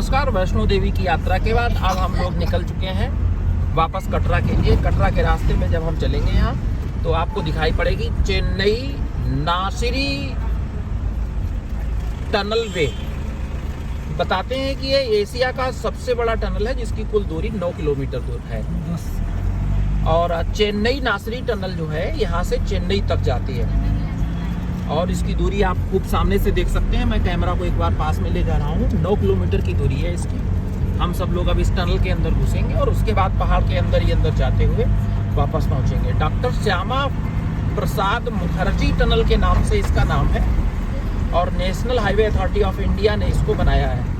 नमस्कार। वैष्णो देवी की यात्रा के बाद अब हम लोग निकल चुके हैं वापस कटरा के लिए। कटरा के रास्ते में जब हम चलेंगे यहाँ तो आपको दिखाई पड़ेगी चेन्नई नासिरी टनल वे। बताते हैं कि ये एशिया का सबसे बड़ा टनल है जिसकी कुल दूरी 9 किलोमीटर दूर है। और चेन्नई नासिरी टनल जो है यहाँ से चेन्नई तक जाती है और इसकी दूरी आप खूब सामने से देख सकते हैं। मैं कैमरा को एक बार पास में ले जा रहा हूँ। 9 किलोमीटर की दूरी है इसकी। हम सब लोग अब इस टनल के अंदर घुसेंगे और उसके बाद पहाड़ के अंदर ही अंदर जाते हुए वापस पहुँचेंगे। डॉक्टर श्यामा प्रसाद मुखर्जी टनल के नाम से इसका नाम है और national highway authority of India ने इसको बनाया है।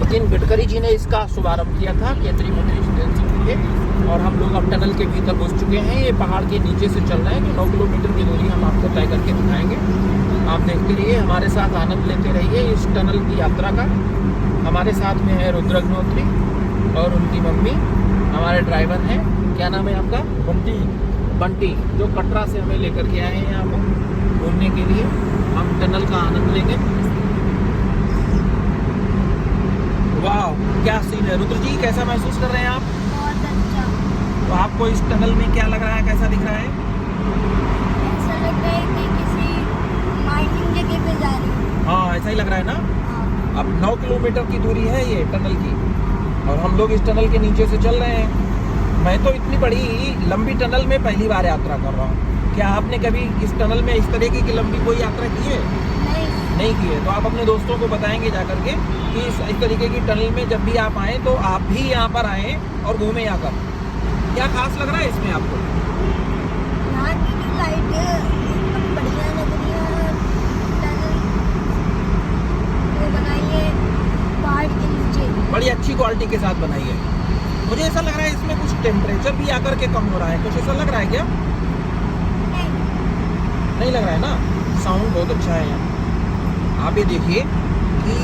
नितिन गडकरी जी ने इसका शुभारंभ किया था, केंद्रीय मंत्री जितेंद्र सिंह थे। और हम लोग अब टनल के भीतर घुस चुके हैं। ये पहाड़ के नीचे से चल रहे हैं जो 9 किलोमीटर की दूरी हम आपको तय करके दिखाएंगे। आप देखते रहिए, हमारे साथ आनंद लेते रहिए इस टनल की यात्रा का। हमारे साथ में है रुद्र अग्निहोत्री और उनकी मम्मी, हमारे ड्राइवर हैं। क्या नाम है आपका? बंटी, जो कटरा से हमें लेकर के आए हैं यहाँ पर घूमने के लिए। हम टनल का आनंद लेंगे। वाह, क्या सीन है। रुद्र जी, कैसा महसूस कर रहे हैं आप? बहुत अच्छा। तो आपको इस टनल में क्या लग रहा है, कैसा दिख रहा है? ऐसा लग रहा है कि किसी माइनिंग जगह पे जा रही हूँ। हाँ, ऐसा ही लग रहा है ना। हाँ। अब 9 किलोमीटर की दूरी है ये टनल की और हम लोग इस टनल के नीचे से चल रहे हैं। मैं तो इतनी बड़ी लंबी टनल में पहली बार यात्रा कर रहा हूँ। क्या आपने कभी इस टनल में इस तरह की लंबी कोई यात्रा की है? नहीं की है। तो आप अपने दोस्तों को बताएंगे जा करके कि इस तरीके की टनल में जब भी आप आएँ तो आप भी यहाँ पर आएँ और घूमें यहाँ पर। क्या खास लग रहा है इसमें आपको? यहाँ की जो लाइट है एकदम बढ़िया लग रही है। टनल वो बनाई है पहाड़ के नीचे, बड़ी अच्छी क्वालिटी के साथ बनाई है। मुझे ऐसा लग रहा है इसमें कुछ टेम्परेचर भी आकर के कम हो रहा है, कुछ ऐसा लग रहा है क्या? नहीं लग रहा है ना। साउंड बहुत अच्छा है यहाँ। आप ये देखिए कि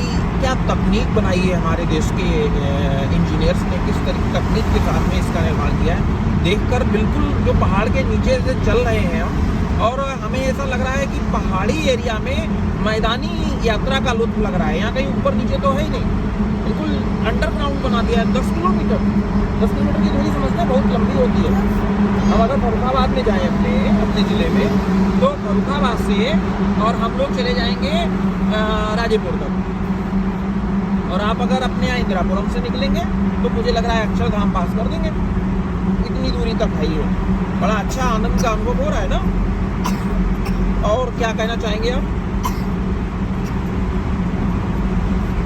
क्या तकनीक बनाई है हमारे देश के इंजीनियर्स ने, किस तरह तकनीक के साथ में इसका निर्माण किया है। देखकर बिल्कुल जो पहाड़ के नीचे से चल रहे हैं हम, और हमें ऐसा लग रहा है कि पहाड़ी एरिया में मैदानी यात्रा का लुत्फ लग रहा है। यहाँ कहीं ऊपर नीचे तो है ही नहीं, बिल्कुल अंडरग्राउंड बना दिया है। 10 किलोमीटर की दूरी समझते हैं, बहुत लंबी होती है। हम अगर फर्रुखाबाद में जाएँ अपने ज़िले में, तो फर्रुखाबाद से और हम लोग चले जाएंगे राजेपुर तक। और आप अगर अपने यहाँ इंदिरापुरम से निकलेंगे तो मुझे लग रहा है अक्षरधाम पास कर देंगे। इतनी दूरी तक है ये। बड़ा अच्छा आनंद का अनुभव हो रहा है ना। और क्या कहना चाहेंगे आप?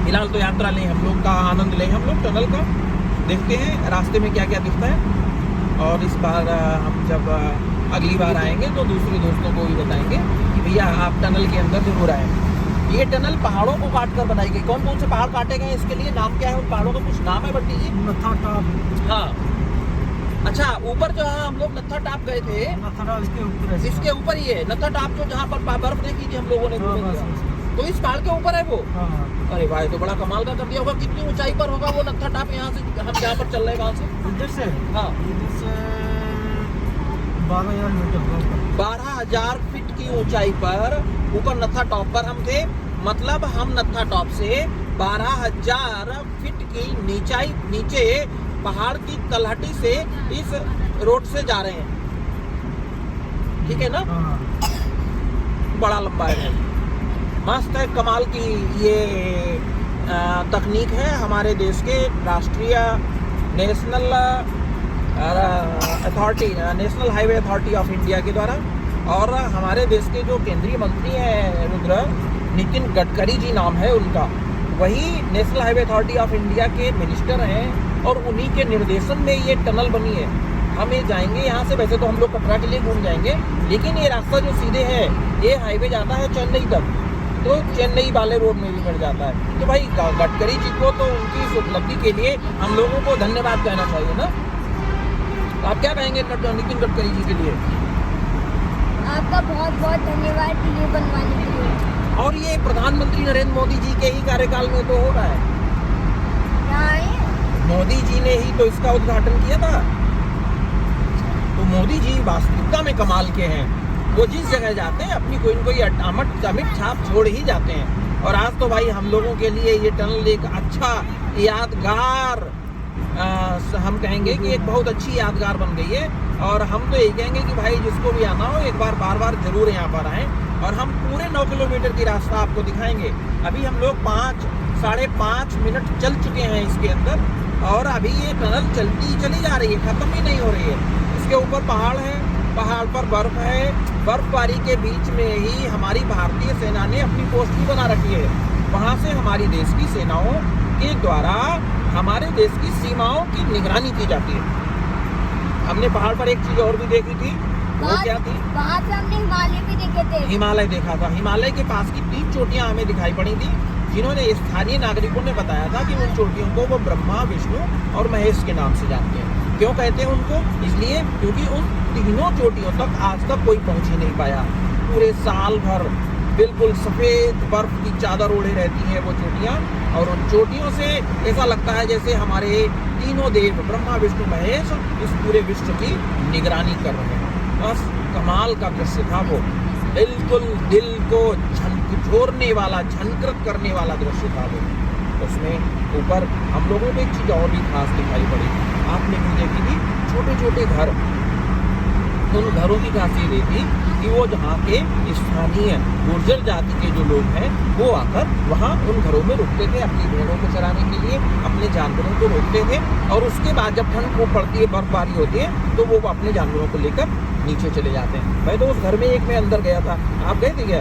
फिलहाल तो यात्रा लें, हम लोग का आनंद लें, हम लोग टनल का। देखते हैं रास्ते में क्या क्या दिखता है। और इस बार हम जब अगली बार आएंगे तो दूसरे दोस्तों को भी बताएंगे कि भैया आप टनल के अंदर जरूर आए। ये टनल पहाड़ों को काट कर बनाई गई। कौन कौन से पहाड़ काटे गए इसके लिए? नाम क्या है उन पहाड़ों का? कुछ नाम है बंटी जी? नत्था टॉप। हाँ, अच्छा, ऊपर जो है हम लोग नत्था टॉप गए थे, नत्था टॉप इसके ऊपर है। इसके ऊपर ही है नत्था टॉप, जो जहाँ पर बर्फ देखी थी हम लोगों ने। तो इस पहाड़ के ऊपर है वो। हाँ। अरे भाई, तो बड़ा कमाल का कर दिया होगा। कितनी ऊंचाई पर होगा वो नत्था टॉप? यहाँ से हम जहाँ पर चल रहे हैं वहाँ से? इधर से? हाँ, इधर से 12,000 मीटर। 12,000 फीट की ऊंचाई पर ऊपर नत्था टॉप पर हम थे। मतलब हम नत्था टॉप से 12,000 फीट की नीचे पहाड़ की तलहटी से इस रोड से जा रहे हैं। ठीक है ना? हाँ। बड़ा लंबा है, मस्त है, कमाल की ये तकनीक है हमारे देश के राष्ट्रीय national highway authority of India के द्वारा। और हमारे देश के जो केंद्रीय मंत्री हैं रुद्र, नितिन गडकरी जी नाम है उनका, वही national highway authority of India के मिनिस्टर हैं और उन्हीं के निर्देशन में ये टनल बनी है। हम ये जाएंगे यहाँ से। वैसे तो हम लोग कटरा के लिए घूम जाएंगे, लेकिन ये रास्ता जो सीधे है, ये हाईवे जाता है चेन्नई तक, तो चेन्नई वाले रोड में भी मिल जाता है। तो भाई गडकरी जी को तो उनकी इस उपलब्धि के लिए हम लोगों को धन्यवाद कहना चाहिए ना। आप क्या कहेंगे नितिन गडकरी जी के लिए? आपका बहुत बहुत धन्यवाद वीडियो बनवाने के लिए। और ये प्रधानमंत्री नरेंद्र मोदी जी के ही कार्यकाल में तो हो रहा है। मोदी जी ने ही तो इसका उद्घाटन किया था। तो मोदी जी वास्तविकता में कमाल के हैं। वो जिस जगह जाते हैं अपनी कोई न कोई अमिट छाप छोड़ ही जाते हैं। और आज तो भाई हम लोगों के लिए ये टनल एक अच्छा यादगार हम कहेंगे कि एक बहुत अच्छी यादगार बन गई है। और हम तो यही कहेंगे कि भाई जिसको भी आना हो एक बार बार बार जरूर यहाँ पर आएँ। और हम पूरे 9 किलोमीटर की रास्ता आपको दिखाएंगे। अभी हम लोग 5-5.5 मिनट चल चुके हैं इसके अंदर, और अभी ये टनल चलती चली जा रही है, खत्म ही नहीं हो रही है। इसके ऊपर पहाड़ है, पहाड़ पर बर्फ है। बर्फबारी के बीच में ही हमारी भारतीय सेना ने अपनी पोस्ट भी बना रखी है। वहाँ से हमारी देश की सेनाओं के द्वारा हमारे देश की सीमाओं की निगरानी की जाती है। हमने पहाड़ पर एक चीज और भी देखी थी, वो क्या थी? वहाँ से हमने हिमालय भी देखे थे। हिमालय देखा था। हिमालय के पास की 3 चोटियां हमें दिखाई पड़ी थी, जिन्होंने स्थानीय नागरिकों ने बताया था कि उन चोटियों को वो ब्रह्मा, विष्णु और महेश के नाम से जानते हैं। क्यों कहते हैं उनको? इसलिए क्योंकि उन तीनों चोटियों तक आज तक कोई पहुंच ही नहीं पाया। पूरे साल भर बिल्कुल सफेद बर्फ की चादर ओढ़े रहती हैं वो चोटियां, और उन चोटियों से ऐसा लगता है जैसे हमारे तीनों देव ब्रह्मा, विष्णु, महेश इस पूरे विश्व की निगरानी कर रहे हैं। बस कमाल का दृश्य था वो, बिल्कुल दिल को झकझोरने वाला, झनकृत करने वाला दृश्य था वो। उसमें ऊपर हम लोगों को एक चीज और भी खास दिखाई पड़ी, आपने भी देखी थी, छोटे छोटे घर। उन घरों की खासियत ये थी कि वो जहाँ के स्थानीय गुर्जर जाति के जो लोग हैं वो आकर वहाँ उन घरों में रुकते थे, अपनी भेड़ों को चराने के लिए, अपने जानवरों को रोकते थे। और उसके बाद जब ठंड खूब पड़ती है, बर्फबारी होती है, तो वो अपने जानवरों को लेकर नीचे चले जाते हैं। मैं तो उस घर में एक में अंदर गया था, आप गए थे क्या?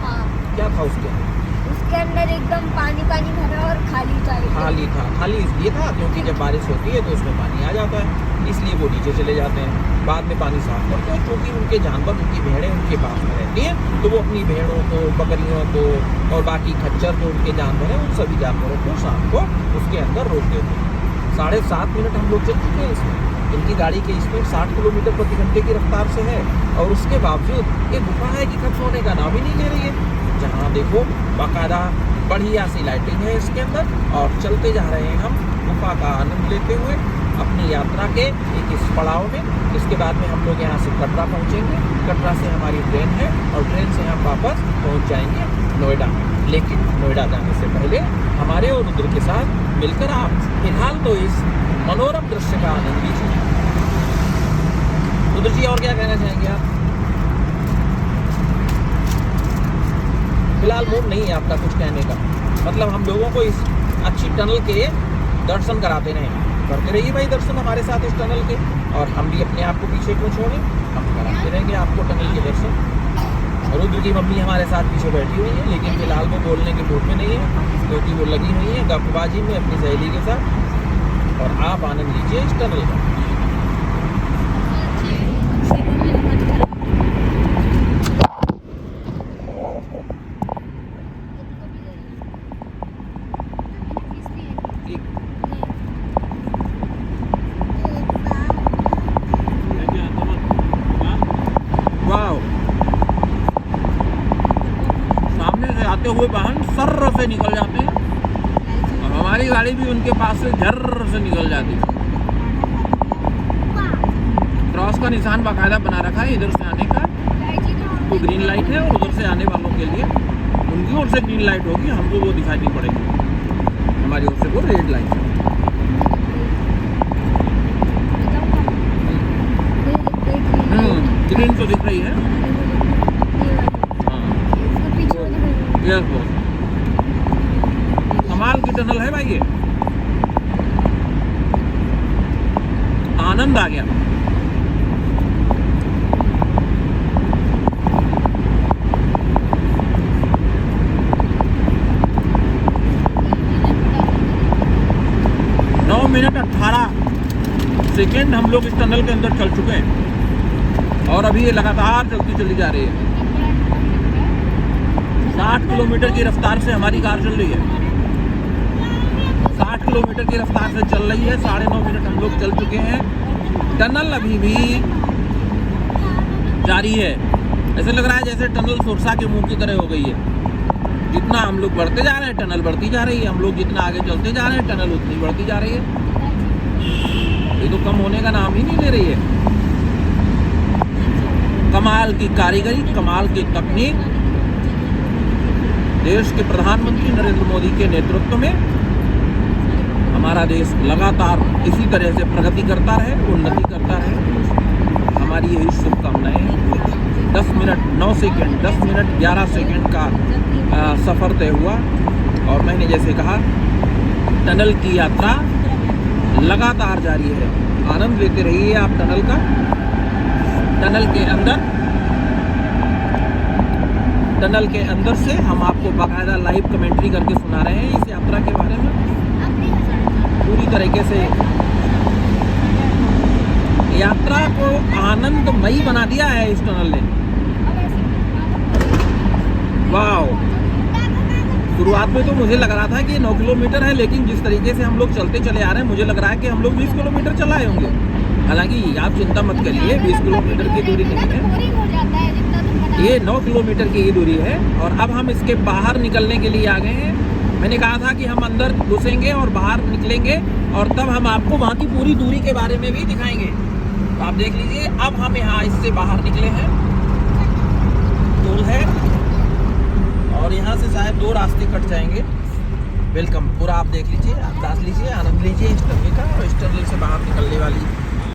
हाँ। क्या था उसके अंदर? उसके अंदर एकदम पानी पानी भरा और खाली था। खाली था। खाली इसलिए था क्योंकि जब बारिश होती है तो उसमें पानी आ जाता है, इसलिए वो नीचे चले जाते हैं। बाद में पानी साफ करते हैं, क्योंकि उनके जानवर, उनकी भेड़ें उनके पास में रहती हैं, तो वो अपनी भेड़ों को, बकरियों को और बाकी खच्चर जो उनके जानवर हैं, उन सभी जानवरों को शाम को उसके अंदर रोक देते हैं। 7.5 मिनट हम लोग चल चुके हैं इसमें। इनकी गाड़ी की स्पीड 60 किलोमीटर प्रति घंटे की रफ्तार से है, और उसके बावजूद ये गुफा है कि खत्म होने का नाम ही नहीं ले रही है। जहाँ देखो बाकायदा बढ़िया सी लाइटिंग है इसके अंदर, और चलते जा रहे हैं हम गुफा का आनंद लेते हुए अपनी यात्रा के एक इस पड़ाव में। इसके बाद में हम लोग यहाँ से कटरा पहुँचेंगे। कटरा से हमारी ट्रेन है, और ट्रेन से हम वापस पहुँच जाएंगे नोएडा। लेकिन नोएडा जाने से पहले हमारे और रुद्र के साथ मिलकर आप फिलहाल तो इस मनोरम दृश्य का आनंद लीजिए। रुद्र जी, और क्या कहना चाहेंगे आप? फिलहाल मूड नहीं है आपका कुछ कहने का, मतलब हम लोगों को इस अच्छी टनल के दर्शन कराते रहें। करते रहिए भाई दर्शन हमारे साथ इस टनल के, और हम भी अपने आप को पीछे क्यों छोड़ें, हम कराते रहेंगे आपको टनल के दर्शन। रुद्र की मम्मी हमारे साथ पीछे बैठी हुई है, लेकिन फिलहाल वो बोलने के मूड में नहीं है, क्योंकि वो लगी हुई है गपबाजी में अपनी सहेली के साथ। और आप आनंद लीजिए इस टनल का। हुए वाहन सर्र से निकल जाते हैं, और हमारी गाड़ी भी उनके पास से झर्र से निकल जाती है। क्रॉस का निशान बाकायदा बना रखा है इधर से आने का, तो ग्रीन लाइट है, और उधर से आने वालों के लिए उनकी ओर से ग्रीन लाइट होगी, हमको वो दिखाई नहीं पड़ेगी, हमारी ओर से वो रेड लाइट है। ग्रीन तो दिख रही है। एयरपोर्ट कमाल की टनल है भाई, ये आनंद आ गया। नौ मिनट 18 सेकेंड हम लोग इस टनल के अंदर चल चुके हैं, और अभी ये लगातार चलती चली जा रही है। 60 किलोमीटर की रफ्तार से हमारी कार चल रही है, 60 किलोमीटर की रफ्तार से चल रही है। 9.5 मिनट हम लोग चल चुके हैं। टनल अभी भी जारी है। ऐसे लग रहा है जैसे टनल सुरसा के मुंह की तरह हो गई है। जितना हम लोग बढ़ते जा रहे हैं टनल बढ़ती जा रही है, हम लोग जितना आगे चलते जा रहे हैं टनल उतनी बढ़ती जा रही है। ये तो कम होने का नाम ही नहीं ले रही है। कमाल की कारीगरी, कमाल की तकनीक, देश के प्रधानमंत्री नरेंद्र मोदी के नेतृत्व में हमारा देश लगातार इसी तरह से प्रगति करता रहे, उन्नति करता रहे, हमारी यही शुभकामनाएं हैं। 10 मिनट 9 सेकंड 10 मिनट 11 सेकंड का सफ़र तय हुआ और मैंने जैसे कहा टनल की यात्रा लगातार जारी है। आनंद लेते रहिए आप टनल का। टनल के अंदर से हम आपको बाकायदा लाइव कमेंट्री करके सुना रहे हैं इस यात्रा के बारे में। पूरी तरीके से यात्रा को आनंदमयी बना दिया है इस टनल ने। वाओ, शुरुआत में तो मुझे लग रहा था कि 9 किलोमीटर है, लेकिन जिस तरीके से हम लोग चलते चले आ रहे हैं मुझे लग रहा है कि हम लोग 20 किलोमीटर चलाए होंगे। हालांकि आप चिंता मत करिए, 20 किलोमीटर की दूरी नहीं है, ये 9 किलोमीटर की ही दूरी है। और अब हम इसके बाहर निकलने के लिए आ गए हैं। मैंने कहा था कि हम अंदर घुसेंगे और बाहर निकलेंगे और तब हम आपको वहाँ की पूरी दूरी के बारे में भी दिखाएंगे। तो आप देख लीजिए, अब हम यहाँ इससे बाहर निकले हैं, टोल है और यहाँ से शायद 2 रास्ते कट जाएंगे। वेलकम, पूरा आप देख लीजिए, आप दास लीजिए, आनंद लीजिए इस टनल का और इस टनल से बाहर निकलने वाली